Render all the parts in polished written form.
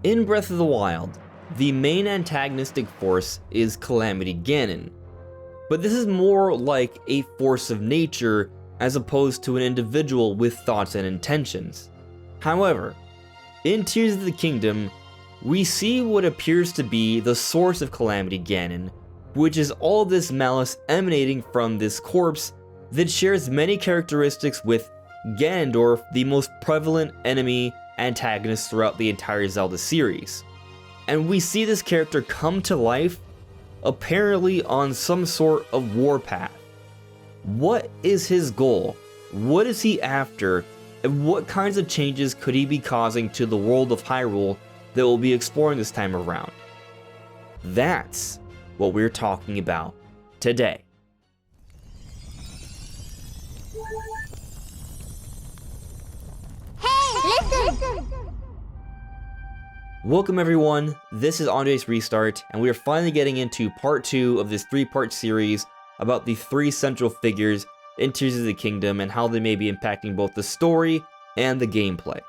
In Breath of the Wild, the main antagonistic force is Calamity Ganon, but this is more like a force of nature as opposed to an individual with thoughts and intentions. However, in Tears of the Kingdom, we see what appears to be the source of Calamity Ganon, which is all this malice emanating from this corpse that shares many characteristics with Ganondorf, the most prevalent enemy antagonist throughout the entire Zelda series. And we see this character come to life, apparently on some sort of warpath. What is his goal? What is he after? And what kinds of changes could he be causing to the world of Hyrule that we'll be exploring this time around? That's what we're talking about today. Welcome everyone, this is AndresRestart, and we are finally getting into part 2 of this 3-part series about the 3 central figures in Tears of the Kingdom and how they may be impacting both the story and the gameplay.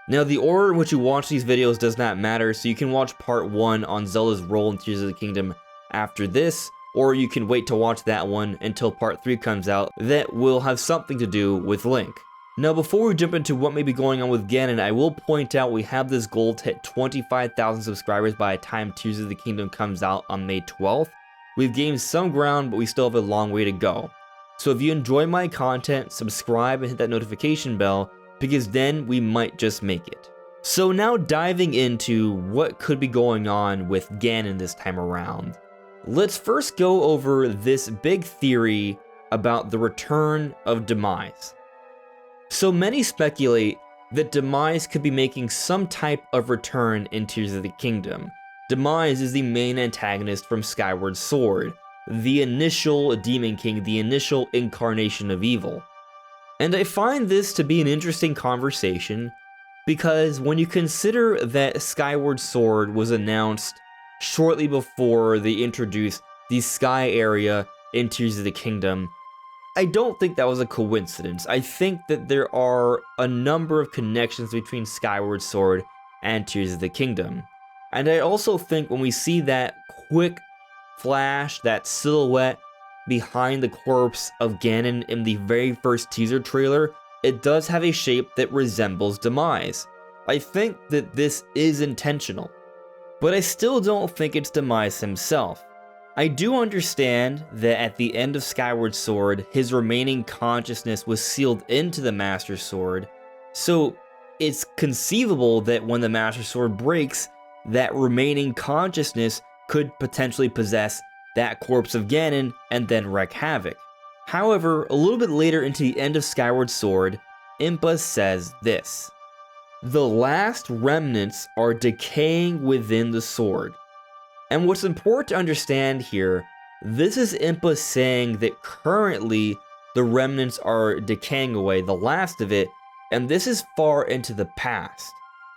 Now, the order in which you watch these videos does not matter, so you can watch part 1 on Zelda's role in Tears of the Kingdom after this, or you can wait to watch that one until part 3 comes out that will have something to do with Link. Now, before we jump into what may be going on with Ganon, I will point out we have this goal to hit 25,000 subscribers by the time Tears of the Kingdom comes out on May 12th. We've gained some ground, but we still have a long way to go. So if you enjoy my content, subscribe and hit that notification bell, because then we might just make it. So now diving into what could be going on with Ganon this time around. Let's first go over this big theory about the return of Demise. So many speculate that Demise could be making some type of return in Tears of the Kingdom. Demise is the main antagonist from Skyward Sword, the initial Demon King, the initial incarnation of evil. And I find this to be an interesting conversation because when you consider that Skyward Sword was announced shortly before they introduced the Sky area in Tears of the Kingdom, I don't think that was a coincidence. I think that there are a number of connections between Skyward Sword and Tears of the Kingdom. And I also think when we see that quick flash, that silhouette behind the corpse of Ganon in the very first teaser trailer, it does have a shape that resembles Demise. I think that this is intentional, but I still don't think it's Demise himself. I do understand that at the end of Skyward Sword, his remaining consciousness was sealed into the Master Sword, so it's conceivable that when the Master Sword breaks, that remaining consciousness could potentially possess that corpse of Ganon and then wreak havoc. However, a little bit later into the end of Skyward Sword, Impa says this: "The last remnants are decaying within the sword." And what's important to understand here, this is Impa saying that currently the remnants are decaying away, the last of it, and this is far into the past.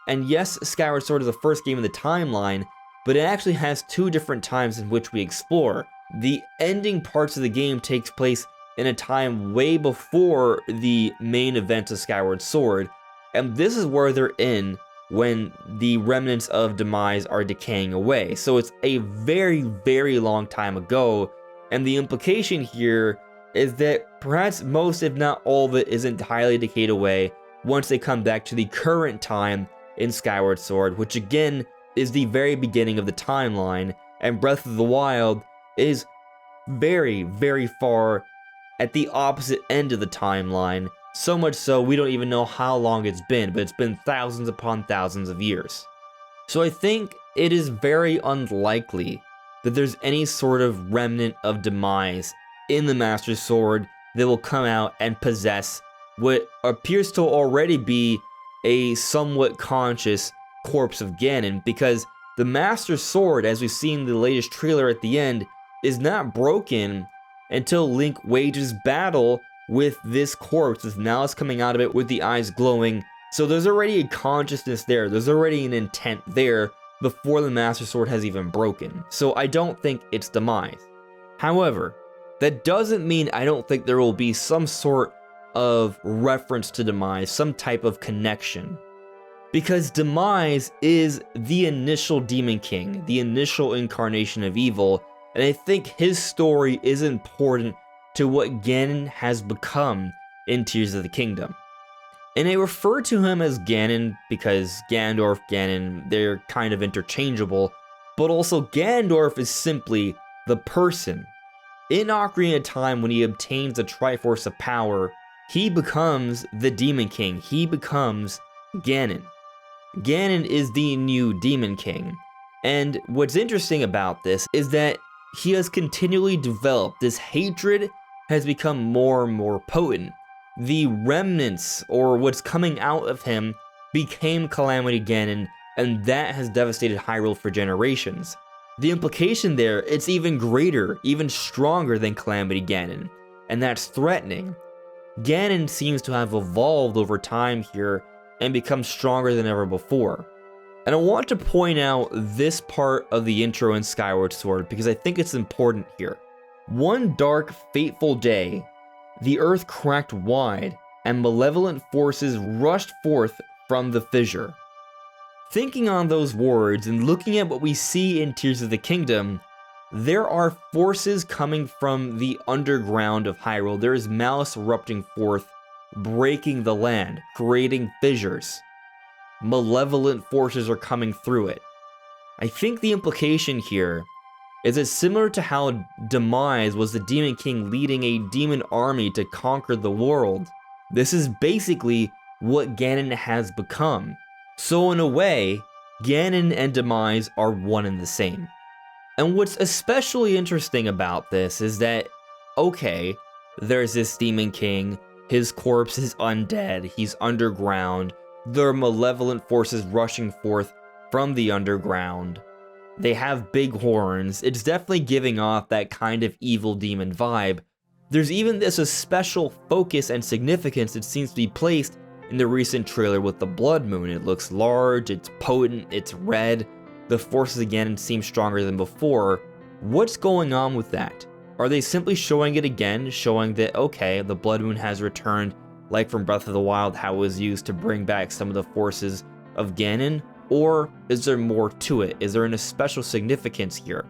And yes, Skyward Sword is the first game in the timeline, but it actually has 2 different times in which we explore. The ending parts of the game takes place in a time way before the main events of Skyward Sword, and this is where they're in when the remnants of Demise are decaying away. So it's a very, very long time ago, and the implication here is that perhaps most, if not all of it, is entirely decayed away once they come back to the current time in Skyward Sword, which again is the very beginning of the timeline, and Breath of the Wild is very, very far at the opposite end of the timeline. So much so, we don't even know how long it's been, but it's been thousands upon thousands of years. So I think it is very unlikely that there's any sort of remnant of Demise in the Master Sword that will come out and possess what appears to already be a somewhat conscious corpse of Ganon, because the Master Sword, as we've seen in the latest trailer at the end, is not broken until Link wages battle with this corpse, with malice coming out of it, with the eyes glowing. So there's already a consciousness there, there's already an intent there before the Master Sword has even broken. So I don't think it's Demise. However, that doesn't mean I don't think there will be some sort of reference to Demise, some type of connection. Because Demise is the initial Demon King, the initial incarnation of evil, and I think his story is important to what Ganon has become in Tears of the Kingdom. And I refer to him as Ganon because Ganondorf, Ganon, they're kind of interchangeable, but also Ganondorf is simply the person. In Ocarina of Time, when he obtains the Triforce of Power, he becomes the Demon King. He becomes Ganon. Ganon is the new Demon King. And what's interesting about this is that he has continually developed. This hatred has become more and more potent. The remnants, or what's coming out of him, became Calamity Ganon, and that has devastated Hyrule for generations. The implication there, it's even greater, even stronger than Calamity Ganon, and that's threatening. Ganon seems to have evolved over time here and become stronger than ever before. And I want to point out this part of the intro in Skyward Sword because I think it's important here. One dark, fateful day, the earth cracked wide and malevolent forces rushed forth from the fissure. Thinking on those words and looking at what we see in Tears of the Kingdom, there are forces coming from the underground of Hyrule. There is malice erupting forth, breaking the land, creating fissures. Malevolent forces are coming through it. I think the implication here is that similar to how Demise was the Demon King leading a demon army to conquer the world, this is basically what Ganon has become. So in a way, Ganon and Demise are one and the same. And what's especially interesting about this is that, okay, there's this Demon King, his corpse is undead, he's underground, there are malevolent forces rushing forth from the underground, they have big horns, it's definitely giving off that kind of evil demon vibe. There's even this a special focus and significance that seems to be placed in the recent trailer with the Blood Moon. It looks large, it's potent, it's red, the forces again seem stronger than before. What's going on with that? Are they simply showing it again, showing that, okay, the Blood Moon has returned, like from Breath of the Wild, how it was used to bring back some of the forces of Ganon? Or is there more to it? Is there a special significance here?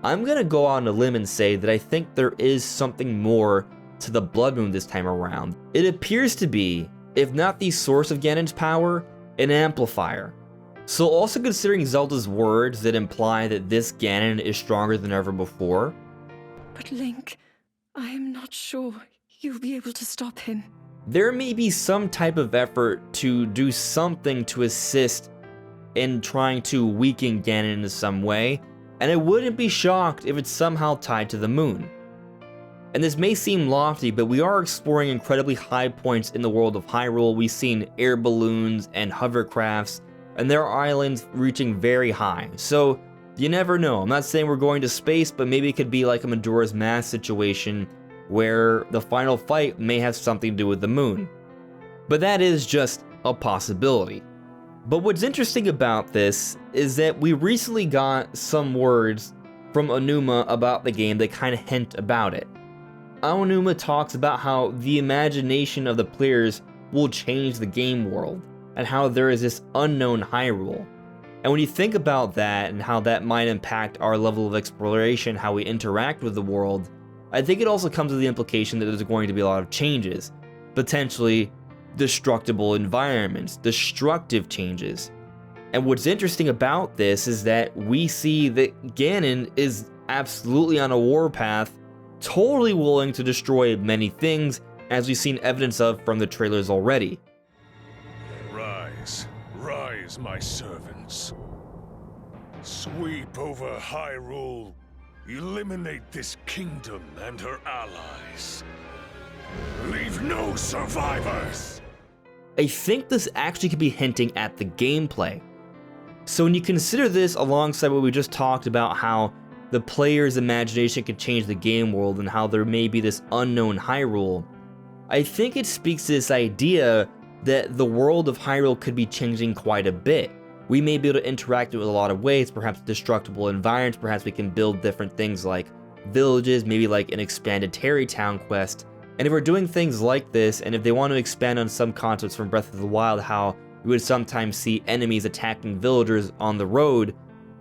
I'm gonna go on a limb and say that I think there is something more to the Blood Moon this time around. It appears to be, if not the source of Ganon's power, an amplifier. So also considering Zelda's words that imply that this Ganon is stronger than ever before. But Link, I am not sure you'll be able to stop him. There may be some type of effort to do something to assist in trying to weaken Ganon in some way, and I wouldn't be shocked if it's somehow tied to the moon. And this may seem lofty, but we are exploring incredibly high points in the world of Hyrule. We've seen air balloons and hovercrafts, and there are islands reaching very high. So, you never know. I'm not saying we're going to space, but maybe it could be like a Majora's Mask situation where the final fight may have something to do with the moon. But that is just a possibility. But what's interesting about this is that we recently got some words from Aonuma about the game that kind of hint about it. Aonuma talks about how the imagination of the players will change the game world, and how there is this unknown Hyrule. And when you think about that and how that might impact our level of exploration, how we interact with the world, I think it also comes with the implication that there's going to be a lot of changes, potentially destructible environments, destructive changes. And what's interesting about this is that we see that Ganon is absolutely on a warpath, totally willing to destroy many things, as we've seen evidence of from the trailers already. Rise, rise, my servants. Sweep over Hyrule. Eliminate this kingdom and her allies. Leave no survivors! I think this actually could be hinting at the gameplay. So when you consider this alongside what we just talked about, how the player's imagination can change the game world and how there may be this unknown Hyrule, I think it speaks to this idea that the world of Hyrule could be changing quite a bit. We may be able to interact with it in a lot of ways, perhaps destructible environments, perhaps we can build different things like villages, maybe like an expanded Terry Town quest. And if we're doing things like this, and if they want to expand on some concepts from Breath of the Wild, how we would sometimes see enemies attacking villagers on the road,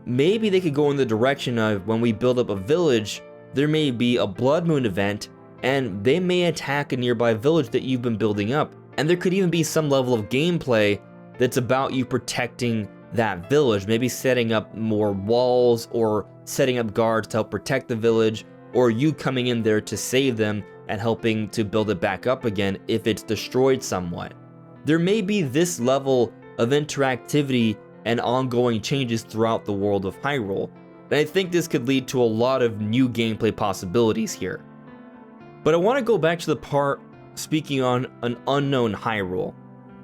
maybe they could go in the direction of when we build up a village, there may be a blood moon event, and they may attack a nearby village that you've been building up. And there could even be some level of gameplay that's about you protecting that village, maybe setting up more walls or setting up guards to help protect the village, or you coming in there to save them and helping to build it back up again if it's destroyed somewhat. There may be this level of interactivity and ongoing changes throughout the world of Hyrule, and I think this could lead to a lot of new gameplay possibilities here. But I want to go back to the part speaking on an unknown Hyrule,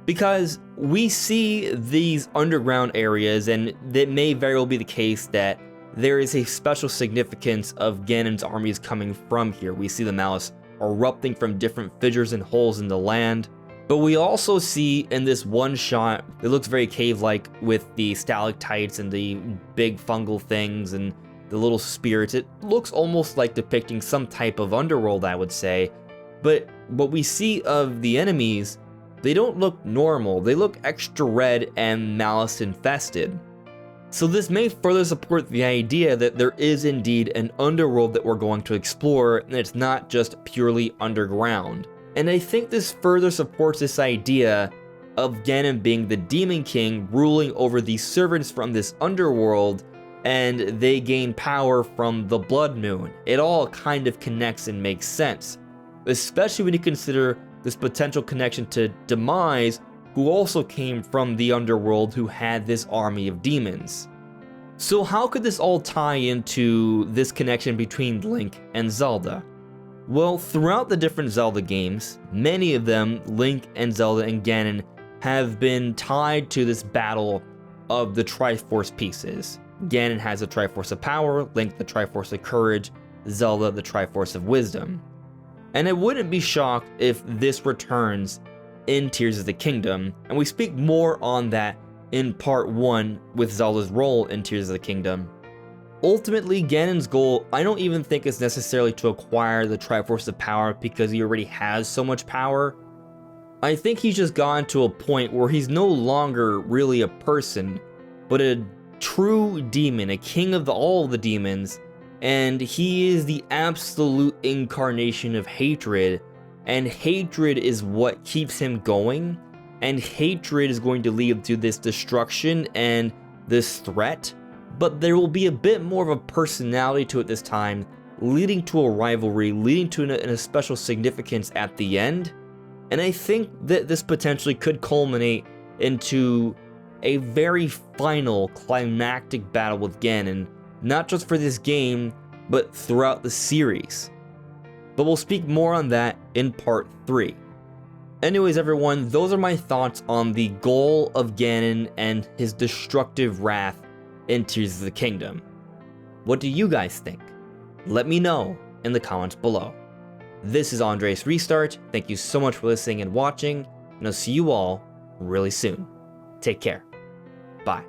because we see these underground areas, and it may very well be the case that there is a special significance of Ganon's armies coming from here. We see the malice erupting from different fissures and holes in the land. But we also see in this one shot, it looks very cave-like with the stalactites and the big fungal things and the little spirits. It looks almost like depicting some type of underworld, I would say. But what we see of the enemies, they don't look normal. They look extra red and malice infested. So this may further support the idea that there is indeed an underworld that we're going to explore, and it's not just purely underground. And I think this further supports this idea of Ganon being the Demon King, ruling over the servants from this underworld, and they gain power from the Blood Moon. It all kind of connects and makes sense, especially when you consider this potential connection to Demise, who also came from the underworld, who had this army of demons. So how could this all tie into this connection between Link and Zelda? Well, throughout the different Zelda games, many of them, Link and Zelda and Ganon, have been tied to this battle of the Triforce pieces. Ganon has the Triforce of Power, Link the Triforce of Courage, Zelda the Triforce of Wisdom. And I wouldn't be shocked if this returns in Tears of the Kingdom, and we speak more on that in part 1 with Zelda's role in Tears of the Kingdom. Ultimately, Ganon's goal, I don't even think is necessarily to acquire the Triforce of Power because he already has so much power. I think he's just gotten to a point where he's no longer really a person, but a true demon, a king of all the demons, and he is the absolute incarnation of hatred, and hatred is what keeps him going, and hatred is going to lead to this destruction and this threat. But there will be a bit more of a personality to it this time, leading to a rivalry, leading to a special significance at the end. And I think that this potentially could culminate into a very final climactic battle with Ganon, not just for this game, but throughout the series. But we'll speak more on that in part 3. Anyways, everyone, those are my thoughts on the goal of Ganon and his destructive wrath in Tears of the Kingdom. What do you guys think? Let me know in the comments below. This is AndresRestart. Thank you so much for listening and watching, and I'll see you all really soon. Take care. Bye.